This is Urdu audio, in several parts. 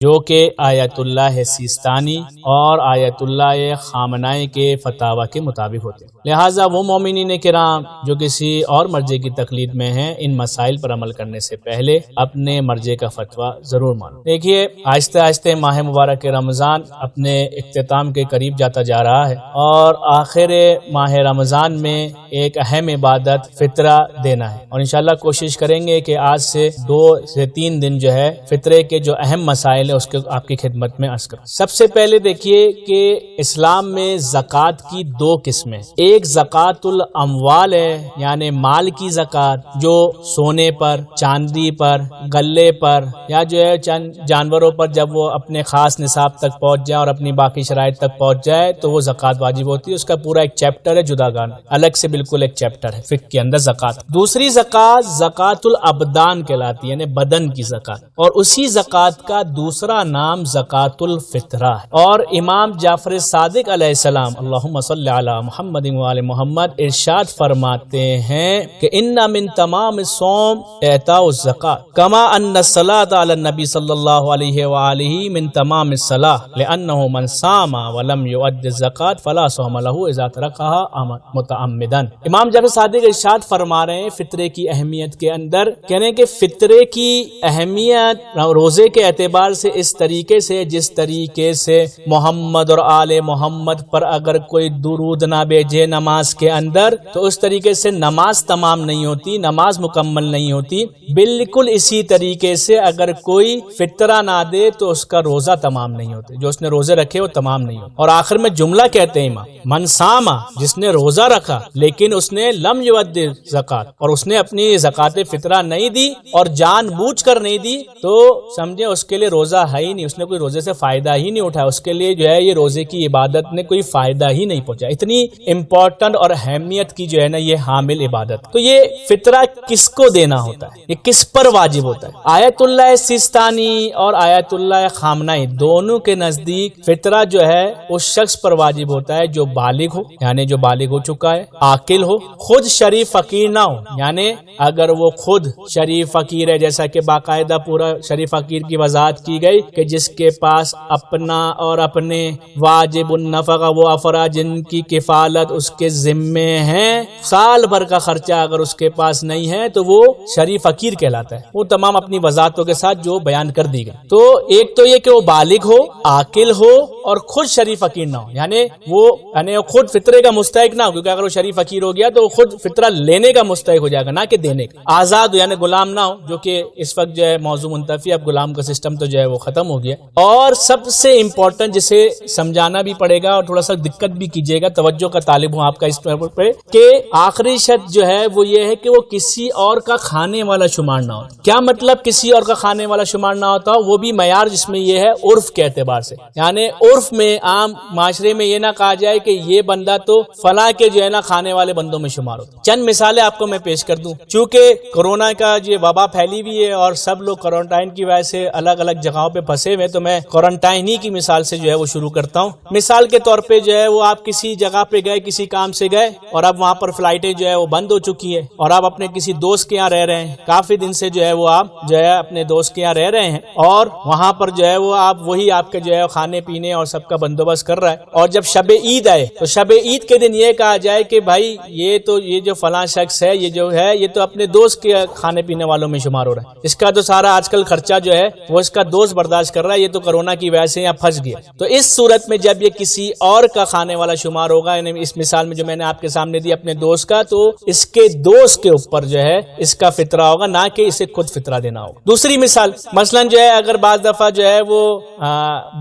جو کہ آیت اللہ سیستانی اور آیت اللہ خامنائی کے فتاوی کے مطابق ہوتے ہیں۔ لہٰذا وہ مومنین کرام جو کسی اور مرجع کی تقلید میں ہیں، ان مسائل پر عمل کرنے سے پہلے اپنے مرجع کا فتویٰ ضرور مانو۔ دیکھیے آہستہ آہستہ ماہ مبارک رمضان اپنے اختتام کے قریب جاتا جا رہا ہے، اور آخر ماہ رمضان میں ایک اہم عبادت فطرہ دینا ہے، اور انشاءاللہ کوشش کریں گے کہ آج سے 2 سے 3 دن جو ہے فطرے کے جو اہم مسائل اس کے آپ کی خدمت میں عرض کروں۔ سب سے پہلے دیکھیے کہ اسلام میں زکوٰۃ کی 2 قسمیں، ایک زکوٰۃ الاموال ہے، یعنی مال کی زکوٰۃ جو سونے پر، چاندی پر، غلے پر، یا جو ہے چند جانوروں پر جب وہ اپنے خاص نصاب تک پہنچ جائے اور اپنی باقی شرائط تک پہنچ جائے تو وہ زکوٰۃ واجب ہوتی ہے۔ اس کا پورا ایک چیپٹر ہے، جداگانہ الگ سے بالکل ایک چیپٹر ہے فقہ کے اندر زکوٰۃ۔ دوسری زکوٰۃ زکوٰۃ الابدان کہلاتی ہے، یعنی بدن کی زکوٰۃ، اور اسی زکوٰۃ کا دوسرا نام زکوٰۃ الفطرہ ہے۔ اور امام جعفر صادق علیہ السلام اللہم صلی علی محمد وآل محمد ارشاد فرماتے ہیں کہ ان من تمام الصوم اعطاء الزکاۃ کما ان الصلاۃ علی النبی صلی اللہ علیہ وآلہ من تمام الصلاۃ لانہ من صام ولم یؤد الزکاۃ فلا صوم له اذا ترکها متعمدا۔ امام جعفر صادق ارشاد فرما رہے ہیں فطرے کی اہمیت کے اندر، کہنے کہ فطرے کی اہمیت روزے کے اعتبار سے اس طریقے سے جس طریقے سے محمد اور آل محمد پر اگر کوئی درود نہ بھیجے نماز کے اندر تو اس طریقے سے نماز تمام نہیں ہوتی، نماز مکمل نہیں ہوتی، بالکل اسی طریقے سے اگر کوئی فطرہ نہ دے تو اس کا روزہ تمام نہیں ہوتے، جو اس نے روزے رکھے وہ تمام نہیں ہوتے۔ اور آخر میں جملہ کہتے ہیں امام من صام، جس نے روزہ رکھا لیکن اس نے لم یؤدی زکات، اور اس نے اپنی زکات فطرہ نہیں دی اور جان بوجھ کر نہیں دی، تو سمجھے اس کے لیے روزہ ہے ہی نہیں، اس نے کوئی روزے سے فائدہ ہی نہیں اٹھایا، اس کے لیے جو ہے یہ روزے کی عبادت نے کوئی فائدہ ہی نہیں پہنچا۔ اتنی امپورٹنٹ اور اہمیت کی جو ہے نا یہ حامل عبادت۔ تو یہ فطرہ کس کو دینا ہوتا ہے، یہ کس پر واجب ہوتا ہے؟ آیت اللہ سیستانی اور آیت اللہ خامنائی دونوں کے نزدیک فطرہ جو ہے اس شخص پر واجب ہوتا ہے جو بالغ ہو، یعنی جو بالغ ہو چکا ہے، عاقل ہو، خود شریف فقیر نہ ہو، یعنی اگر وہ خود شریف فقیر ہے، جیسا کہ باقاعدہ پورا شریف فقیر کی وضاحت کی گئی کہ جس کے پاس اپنا اور اپنے واجب النفقہ وہ افراد جن کی کفالت اس کے ذمے ہیں، سال بھر کا خرچہ اگر اس کے پاس نہیں ہے تو وہ شریف فقیر کہلاتا ہے۔ وہ تمام اپنی وضاحتوں کے ساتھ جو بیان کر دی گئی، تو ایک تو یہ کہ وہ بالغ ہو، عاقل ہو اور خود شریف فقیر نہ ہو، یعنی وہ خود فطرے کا مستحق نہ ہو، کیونکہ اگر وہ شریف فقیر ہو گیا تو وہ خود فطرہ لینے کا مستحق ہو جائے گا، نہ کہ دینے کا۔ آزاد ہو یعنی غلام نہ ہو، جو کہ اس وقت جو ہے موضوع منتفی، اب غلام کا سسٹم تو جو ہے وہ ختم ہو گیا۔ اور سب سے امپورٹنٹ جسے سمجھانا بھی پڑے گا اور تھوڑا سا دقت بھی کیجیے گا، توجہ کا طالب ہوں آپ کا اس پر، کہ آخری شرط جو ہے وہ یہ ہے کہ وہ کسی اور کا کھانے والا شمار نہ ہو۔ کیا مطلب کسی اور کا کھانے والا شمار نہ ہوتا ہو؟ وہ بھی معیار جس میں یہ ہے عرف کے اعتبار سے، یعنی عرف میں عام معاشرے میں یہ نہ کہا جائے کہ یہ بندہ تو فلاں کے جو ہے نا کھانے والے بندوں میں شمار ہوتا۔ چند مثالیں آپ کو میں پیش کر دوں، چونکہ کورونا کا یہ وبا پھیلی ہوئی ہے اور سب لوگ کوارنٹائن کی وجہ سے الگ الگ جگہوں پہ پھنسے ہوئے، تو میں کوارنٹائن ہی کی مثال سے جو ہے وہ شروع کرتا ہوں۔ مثال کے طور پہ جو ہے وہ آپ کسی جگہ پہ گئے، کسی کام سے گئے، اور اب وہاں پر فلائٹیں جو ہے وہ بند ہو چکی ہے، اور آپ اپنے کسی دوست کے یہاں رہ رہے ہیں، کافی دن سے جو ہے وہ آپ جو ہے اپنے دوست کے یہاں رہ رہے ہیں، اور وہاں پر جو ہے وہ آپ وہی آپ کے جو ہے کھانے پینے اور سب کا بندوبست کر رہا ہے، اور جب شب عید آئے تو شب عید کے دن یہ کہا جائے کہ بھائی یہ جو فلاں شخص ہے یہ جو ہے یہ تو اپنے دوست کے کھانے پینے والوں میں شمار ہو رہا ہے، اس کا تو سارا آج کل خرچہ جو ہے وہ اس کا دوست برداشت کر رہا ہے، یہ تو کورونا کی وجہ سے یہاں پھنس گیا۔ تو اس صورت میں جب یہ کسی اور کا کھانے والا شمار ہوگا، یعنی اس مثال میں جو میں نے آپ کے سامنے دی اپنے دوست کا، تو اس کے دوست کے اوپر جو ہے اس کا فطرہ ہوگا، نہ کہ اسے خود فطرہ دینا ہوگا۔ دوسری مثال مثلا جو ہے اگر بعض دفعہ جو ہے وہ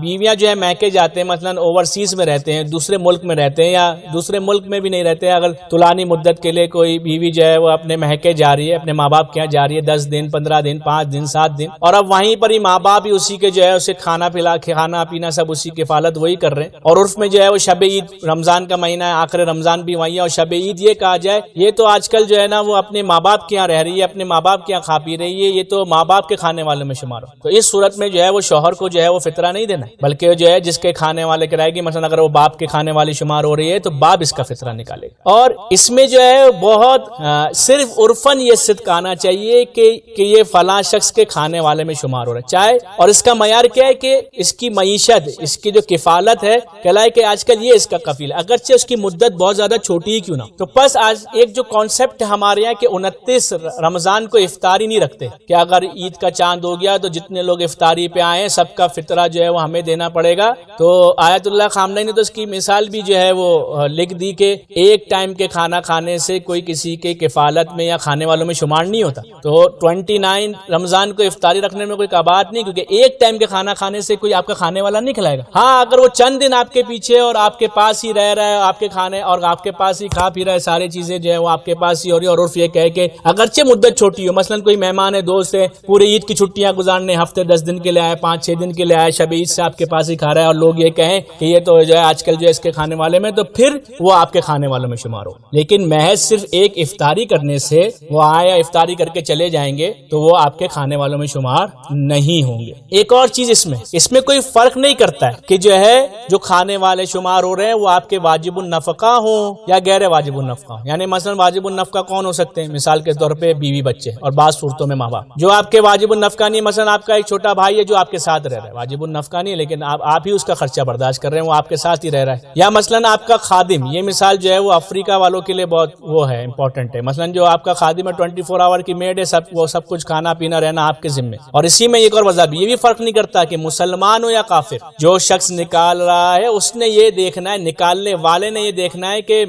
بیویاں جو ہے میکے جاتے ہیں، مثلا اوورسیز میں رہتے ہیں، دوسرے ملک میں رہتے ہیں، یا دوسرے ملک میں بھی نہیں رہتے ہیں، اگر طولانی مدت کے لیے کوئی بیوی جو ہے وہ اپنے میکے جا رہی ہے، اپنے ماں باپ کے یہاں جا رہی ہے 10 دن 15 دن 5 دن 7 دن، اور اب وہیں پر ہی ماں باپ ہی اسی کے جو ہے اسے کھانا پینا سب اسی کی کفالت وہی کر رہے ہیں، اور عرف میں جو ہے وہ شب عید رمضان کا مہینہ ہے، آخر رمضان بھی وہیں ہے، اور شب عید یہ کہا جائے یہ تو آج کل جو ہے نا وہ اپنے ماں باپ کے یہاں رہ رہی ہے، اپنے ماں باپ کے یہاں کھا پی رہی ہے، یہ تو ماں باپ کے کھانے والوں میں شمار ہو۔ تو اس صورت میں جو ہے وہ شوہر کو جو ہے وہ فطرہ نہیں دینا، بلکہ جو ہے جس کے کھانے والے کرائے گی، مثلا اگر وہ باپ کے کھانے والی شمار ہو رہی ہے تو باپ اس کا فطرہ نکالے گا۔ اور اس میں جو ہے بہت صرف عرفاً یہ صدق آنا چاہیے کہ یہ فلاں شخص کے کھانے والے میں شمار ہو رہا ہے چاہے، اور اس کا معیار کیا ہے کہ اس کی معیشت، اس کی جو کفالت ہے، کہلائے کہ آج کل یہ اس کا کفیل ہے، اگرچہ اس کی مدت بہت زیادہ چھوٹی ہی کیوں نہ۔ تو بس آج ایک جو کانسیپٹ ہمارے یہاں کہ 29 رمضان کو افطاری نہیں رکھتے کہ اگر عید کا چاند ہو گیا تو جتنے لوگ افطاری پہ آئے سب کا فطرہ جو ہے وہ ہمیں دینا پڑے گا۔ تو آیت اللہ خامنہئی نے تو اس کی مثال بھی جو ہے وہ لکھ دی کہ ایک ٹائم کے کھانا کھانے سے کوئی کسی کے کفالت میں یا کھانے والوں میں شمار نہیں ہوتا۔ تو 29 رمضان کو افطاری رکھنے میں کوئی کباہت نہیں، کیونکہ ایک ٹائم کے کھانا کھانے سے کوئی آپ کا کھانے والا نہیں کھلائے گا۔ ہاں اگر وہ چند دن آپ کے پیچھے اور آپ کے پاس ہی رہ رہا ہے، آپ کے کھانے اور آپ کے پاس ہی کھا پی رہا ہے، ساری چیزیں جو ہے وہ آپ کے پاس ہی ہو رہی ہے، اور عرف یہ کہے کہ اگرچہ مدت چھوٹی ہو، مثلا کوئی مہمان ہے، دوست ہے، پورے عید کی چھٹیاں گزارنے ہفتے 10 دن کے لیے آئے، 5-6 دن کے لیے آئے، شب عید سے آپ کے پاس ہی کھا رہا ہے، اور لوگ یہ کہیں کہ یہ تو جو ہے آج کل جو ہے اس کے کھانے والے میں، تو پھر وہ آپ کے کھانے والوں میں شمار ہو۔ لیکن محض صرف ایک افطاری کرنے سے وہ آیا افطاری کر کے چلے جائیں گے تو وہ آپ کے کھانے والوں میں شمار نہیں ہوں گے۔ ایک اور چیز اس میں کوئی فرق نہیں کرتا ہے کہ جو ہے جو کھانے والے شمار ہو رہے ہیں وہ آپ کے واجب النفقہ ہوں یا غیر واجب النفقہ ہوں۔ یعنی مثلا واجب النفقہ کون ہو سکتے ہیں؟ مثال کے طور پہ بیوی بچے، اور بعض صورتوں میں ماں باپ۔ جو آپ کے واجب النفقہ نہیں، مثلا آپ کا ایک چھوٹا بھائی ہے جو آپ کے ساتھ رہ رہا ہے، واجب النفقہ نہیں لیکن آپ ہی اس کا خرچہ برداشت کر رہے ہیں، وہ آپ کے ساتھ ہی رہ رہا ہے۔ یا مثلا آپ کا خادم، یہ مثال جو ہے وہ افریقہ والوں کے لیے بہت وہ ہے امپورٹنٹ ہے، مثلا جو آپ کا خادم ہے 24 آور کی میڈ ہے، وہ سب کچھ کھانا پینا رہنا آپ کے ذمے۔ اور اسی میں ایک اور وضع بھی، یہ بھی فرق نہیں کرتا کہ مسلمان ہو یا کافر، جو شخص نکال رہا ہے اس نے یہ دیکھنا ہے، نکالنے والے نے یہ دیکھنا ہے کہ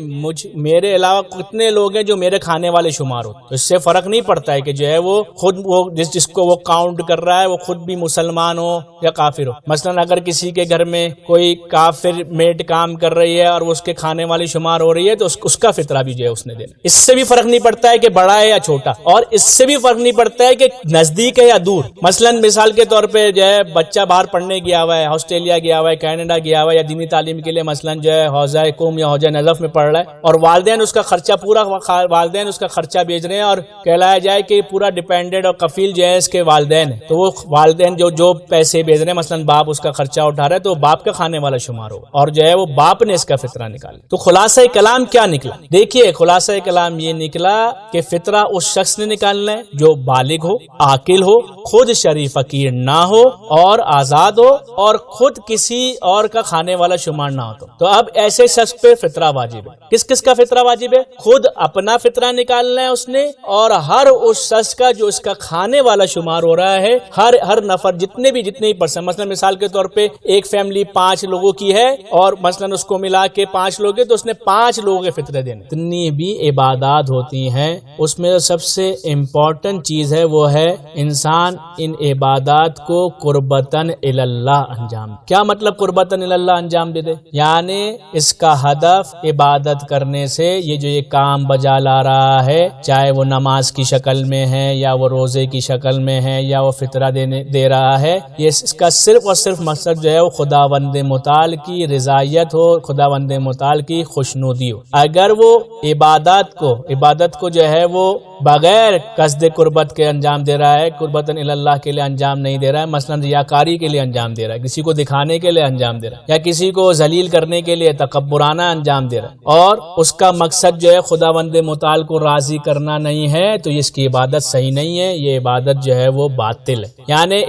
میرے علاوہ کتنے لوگ ہیں جو میرے کھانے والے شمار ہو۔ تو اس سے فرق نہیں پڑتا ہے کہ جو ہے وہ خود وہ جس کو وہ کاؤنٹ کر رہا ہے وہ خود بھی مسلمان ہو یا کافر ہو۔ مثلا اگر کسی کے گھر میں کوئی کافر میڈ کام کر رہی ہے اور وہ اس کے کھانے والی شمار ہو رہی ہے تو اس کا فطرہ بھی جو ہے اس نے دینا۔ اس سے بھی فرق نہیں پڑتا ہے کہ بڑا ہے یا چھوٹا، اور اس سے بھی فرق نہیں پڑتا ہے کہ نزدیک ہے یا دور۔ مثلا مثال کے طور پہ جو ہے بچہ باہر پڑھنے گیا ہوا ہے، آسٹریلیا گیا ہوا ہے، کینیڈا گیا ہوا ہے، یا دینی تعلیم کے لیے مثلا جو ہے حوزہ قوم یا حوزہ نجف میں پڑھ رہا ہے، اور والدین اس کا خرچہ پورا والدین اس کا خرچہ بھیج رہے ہیں، اور کہلایا جائے کہ پورا ڈیپینڈنٹ اور کفیل جو ہے اس کے والدین ہیں، تو وہ والدین جو پیسے بھیج رہے ہیں، مثلا باپ اس کا خرچہ اٹھا رہا ہے تو باپ کا کھانے والا شمار ہو، اور جو ہے وہ باپ نے اس کا فطرہ نکالا۔ تو خلاصہ کلام کیا نکلا؟ دیکھیے خلاصہ کلام یہ نکلا کہ فطرہ اس شخص نے نکالنا ہے جو بالغ ہو، عاقل ہو، خود شریف فقیر نہ ہو اور آزاد ہو، اور خود کسی اور کا کھانے والا شمار نہ ہو۔ تو اب ایسے شخص پہ فطرہ واجب ہے۔ کس کس کا فطرہ واجب ہے؟ خود اپنا فطرہ نکالنا ہے اس نے، اور ہر اس شخص کا جو اس کا کھانے والا شمار ہو رہا ہے، ہر نفر جتنے ہی پرسن، مثلا مثال کے طور پہ ایک فیملی 5 لوگوں کی ہے اور مثلا اس کو ملا کے 5 لوگ ہیں تو اس نے 5 لوگوں کے فطرے دینے۔ اتنی بھی عبادات ہوتی ہیں، اس میں سب سے امپورٹنٹ چیز ہے وہ ہے انسان ان عبادات کو قربتاً اللہ انجام۔ کیا مطلب قربتاً اللہ انجام دے؟ یعنی اس کا ہدف عبادت کرنے سے یہ جو یہ کام بجا لا رہا ہے، چاہے وہ نماز کی شکل میں ہے یا وہ روزے کی شکل میں ہے یا وہ فطرہ دے رہا ہے، یہ اس کا صرف اور صرف مقصد جو ہے وہ خداوند متعال کی رضایت ہو، خداوند متعال کی خوشنودی ہو۔ اگر وہ عبادت کو جو ہے وہ بغیر قصد قربت کے انجام دے رہا ہے، قربتاً اللہ کے لیے انجام نہیں دے رہا ہے، مثلا ریاکاری کے لیے انجام دے رہا ہے، کسی کو دکھانے کے لیے انجام دے رہا ہے، یا کسی کو ذلیل کرنے کے لیے تکبرانہ انجام دے رہا ہے، اور اس کا مقصد جو ہے خداوند متعال کو راضی کرنا نہیں ہے، تو اس کی عبادت صحیح نہیں ہے، یہ عبادت جو ہے وہ باطل ہے۔ یعنی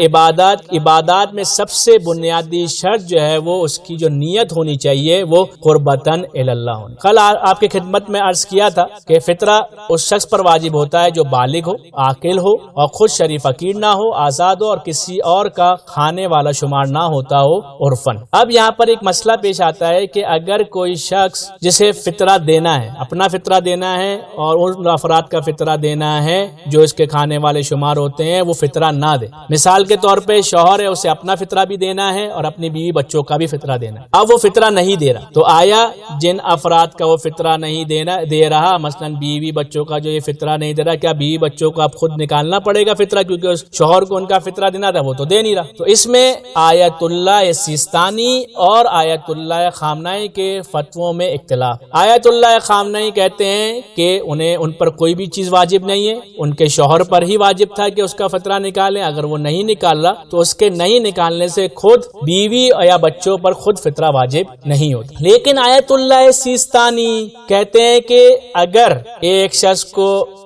عبادات میں سب سے بنیادی شرط جو ہے وہ اس کی جو نیت ہونی چاہیے وہ قربتاً اللہ ہونی۔ کل آپ کی خدمت میں عرض کیا تھا کہ فطرہ اس شخص پر واجب ہوتا ہے جو بالغ ہو، عاقل ہو اور خود شریف فقیر نہ ہو، آزاد ہو اور کسی اور کا کھانے والا شمار نہ ہوتا ہو عرفاً۔ اب یہاں پر ایک مسئلہ پیش آتا ہے کہ اگر کوئی شخص جسے فطرہ دینا ہے، اپنا فطرہ دینا ہے اور ان افراد کا فطرہ دینا ہے جو اس کے کھانے والے شمار ہوتے ہیں، وہ فطرہ نہ دے۔ مثال کے طور پہ شوہر ہے، اسے اپنا فطرہ بھی دینا ہے اور اپنی بیوی بچوں کا بھی فطرہ دینا ہے، اب وہ فطرہ نہیں دے رہا، تو آیا جن افراد کا وہ فطرہ نہیں دے رہا، مثلا بیوی بچوں کا جو یہ فطرہ نہیں نہیں دے رہا، کیا بیوی بچوں کو اب خود نکالنا پڑے گا فطرہ، کیونکہ شوہر کو ان کا فطرہ دینا تھا وہ تو دے نہیں رہا۔ تو اس میں آیت اللہ سیستانی اور آیت اللہ خامنائی کے فتووں میں اختلاف۔ آیت اللہ خامنائی کہتے ہیں کہ ان پر کوئی بھی چیز واجب نہیں ہے، ان کے شوہر پر ہی واجب تھا کہ اس کا فطرہ نکالیں، اگر وہ نہیں نکال رہا تو اس کے نہیں نکالنے سے خود بیوی یا بچوں پر خود فطرہ واجب نہیں ہوتا۔ لیکن آیت اللہ سیستانی کہتے ہیں کہ اگر ایک شخص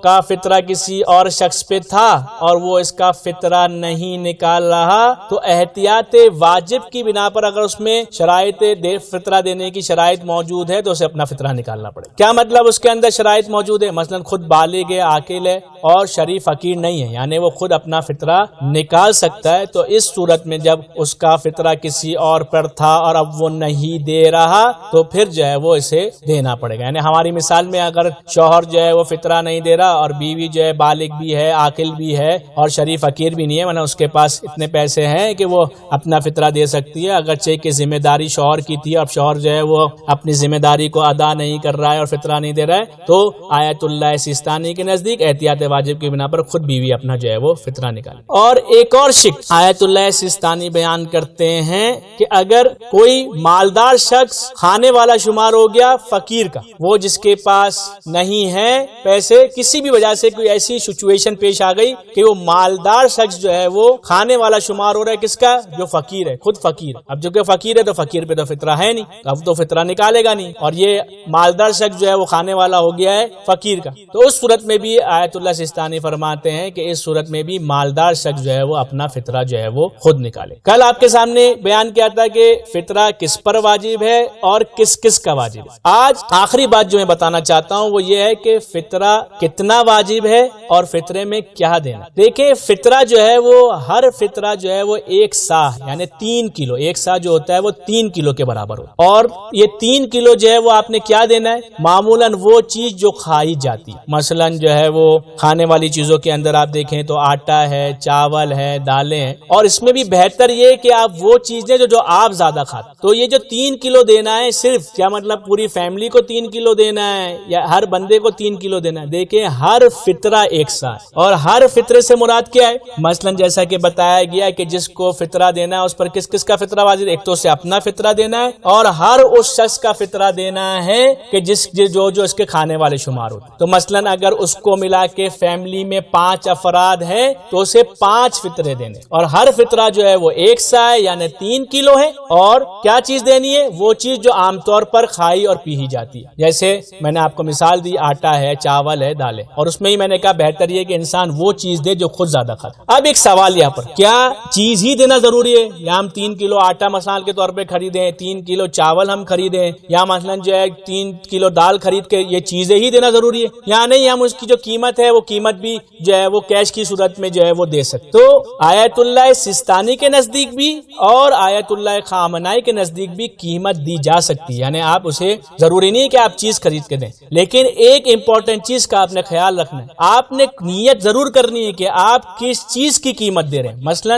کا فطرہ کسی اور شخص پہ تھا اور وہ اس کا فطرہ نہیں نکال رہا تو احتیاط واجب کی بنا پر اگر اس میں شرائط فطرہ دینے کی شرائط موجود ہے تو اسے اپنا فطرہ نکالنا پڑے۔ کیا مطلب اس کے اندر شرائط موجود ہے؟ مثلا خود بالغ ہے، عاقل ہے اور شریف فقیر نہیں ہے، یعنی وہ خود اپنا فطرہ نکال سکتا ہے، تو اس صورت میں جب اس کا فطرہ کسی اور پر تھا اور اب وہ نہیں دے رہا تو پھر جو ہے وہ اسے دینا پڑے گا۔ یعنی ہماری مثال میں اگر شوہر جو ہے وہ فطرہ نہیں دے رہا اور بیوی جو ہے بالغ بھی ہے، عاقل بھی ہے اور شریف فقیر بھی نہیں ہے، ورنہ اس کے پاس اتنے پیسے ہیں کہ وہ اپنا فطرہ دے سکتی ہے، اگرچہ کہ ذمہ داری شوہر کی تھی، اب شوہر جو ہے وہ اپنی ذمہ داری کو ادا نہیں کر رہا ہے اور فطرہ نہیں دے رہا ہے، تو آیت اللہ سیستانی کے نزدیک احتیاط واجب کی بنا پر خود بیوی اپنا جو ہے وہ فطرہ نکالے۔ اور ایک اور شک آیت اللہ سیستانی بیان کرتے ہیں کہ اگر کوئی مالدار شخص کھانے والا شمار ہو گیا فقیر کا، وہ جس کے پاس نہیں ہے پیسے، کسی بھی وجہ سے کوئی ایسی سچویشن پیش آ گئی کہ وہ مالدار شخص جو ہے وہ کھانے والا شمار ہو رہا ہے، کس کا؟ جو فقیر ہے، خود فقیر۔ اب جو کہ فقیر ہے تو فقیر پہ تو فطرہ ہے نہیں، اب تو فطرہ نکالے گا نہیں، اور یہ مالدار شخص جو ہے وہ کھانے والا ہو گیا ہے فقیر کا، تو اس صورت میں بھی آیت اللہ سیستانی فرماتے ہیں کہ اس صورت میں بھی مالدار شخص جو ہے وہ اپنا فطرہ جو ہے وہ خود نکالے۔ کل آپ کے سامنے بیان کیا تھا کہ فطرہ کس پر واجب ہے اور کس کس کا واجب ہے۔ آج آخری بات جو میں بتانا چاہتا ہوں وہ یہ ہے کہ فطرہ کتنا واجب ہے اور فطرے میں کیا دینا۔ دیکھیں فطرہ جو ہے وہ ہر فطرہ جو ہے وہ 1 صاع یعنی 3 کلو، 1 صاع جو ہوتا ہے وہ 3 کلو کے برابر ہوتا ہے، اور یہ 3 کلو جو ہے وہ آپ نے کیا دینا ہے؟ معمولاً وہ چیز جو کھائی جاتی ہے، مثلا جو ہے وہ کھانے والی چیزوں کے اندر آپ دیکھیں تو آٹا ہے، چاول ہے، دالیں ہیں، اور اس میں بھی بہتر یہ کہ آپ وہ چیزیں جو آپ زیادہ کھاتے، تو یہ جو 3 کلو دینا ہے صرف، کیا مطلب پوری فیملی کو 3 کلو دینا ہے یا ہر بندے کو 3 کلو دینا ہے؟ دیکھیں ہر فطرہ 1 صاع، اور ہر فطرے سے مراد کیا ہے؟ مثلا جیسا کہ بتایا گیا کہ جس کو فطرہ دینا ہے اس پر کس کس کا فطرہ واجب؟ ایک تو اسے اپنا فطرہ دینا ہے اور ہر اس شخص کا فطرہ دینا ہے کہ جو اس کے کھانے والے شمار ہوتے۔ تو مثلا اگر اس کو ملا کے فیملی میں 5 افراد ہیں تو اسے 5 فطرے دینے، اور ہر فطرہ جو ہے وہ 1 صاع یعنی 3 کلو ہے، اور کیا چیز دینی ہے؟ وہ چیز جو عام طور پر کھائی اور پی جاتی ہے، جیسے میں نے آپ کو مثال دی آٹا ہے، چاول ہے، دالیں، اور اس میں ہی میں نے کہا بہتر یہ کہ انسان وہ چیز دے جو خود زیادہ کھاتا۔ اب ایک سوال یہاں پر، کیا چیز ہی دینا ضروری ہے؟ یا ہم 3 کلو آٹا مثال کے طور پہ خریدیں، 3 کلو چاول ہم خریدیں، یا مثلا جو ہے 3 کلو دال خرید کے یہ چیزیں ہی دینا ضروری ہے؟ یا نہیں، ہم اس کی جو قیمت ہے وہ قیمت بھی جو ہے وہ کیش کی صورت میں جو ہے وہ دے سکتے۔ تو آیت اللہ سیستانی کے نزدیک بھی اور آیت اللہ خامنائی کے نزدیک بھی قیمت دی جا سکتی ہے، یعنی آپ اسے ضروری نہیں کہ آپ چیز خرید کے دیں، لیکن ایک امپورٹنٹ چیز کا آپ نے خیال رکھنا ہے، آپ نے نیت ضرور کرنی ہے کہ آپ کس چیز کی قیمت دے رہے ہیں۔ مثلا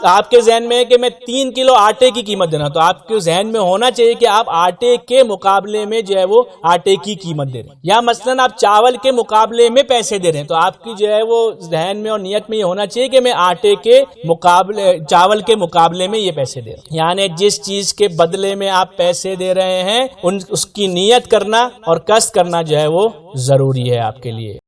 آپ کے ذہن میں ہے کہ میں 3 کلو آٹے کی قیمت دینا، تو آپ کے ذہن میں ہونا چاہیے کہ آپ آٹے کے مقابلے میں جو ہے وہ آٹے کی قیمت دے رہے ہیں، یا مثلا آپ چاول کے مقابلے میں پیسے دے رہے ہیں، تو آپ کی جو ہے وہ ذہن میں اور نیت میں یہ ہونا چاہیے کہ میں آٹے کے مقابلے چاول کے مقابلے میں یہ پیسے دے رہا ہوں، یعنی جس چیز کے بدلے میں آپ پیسے دے رہے ہیں اس کی نیت کرنا اور قصد کرنا جو ہے وہ ضروری ہے آپ کے لیے۔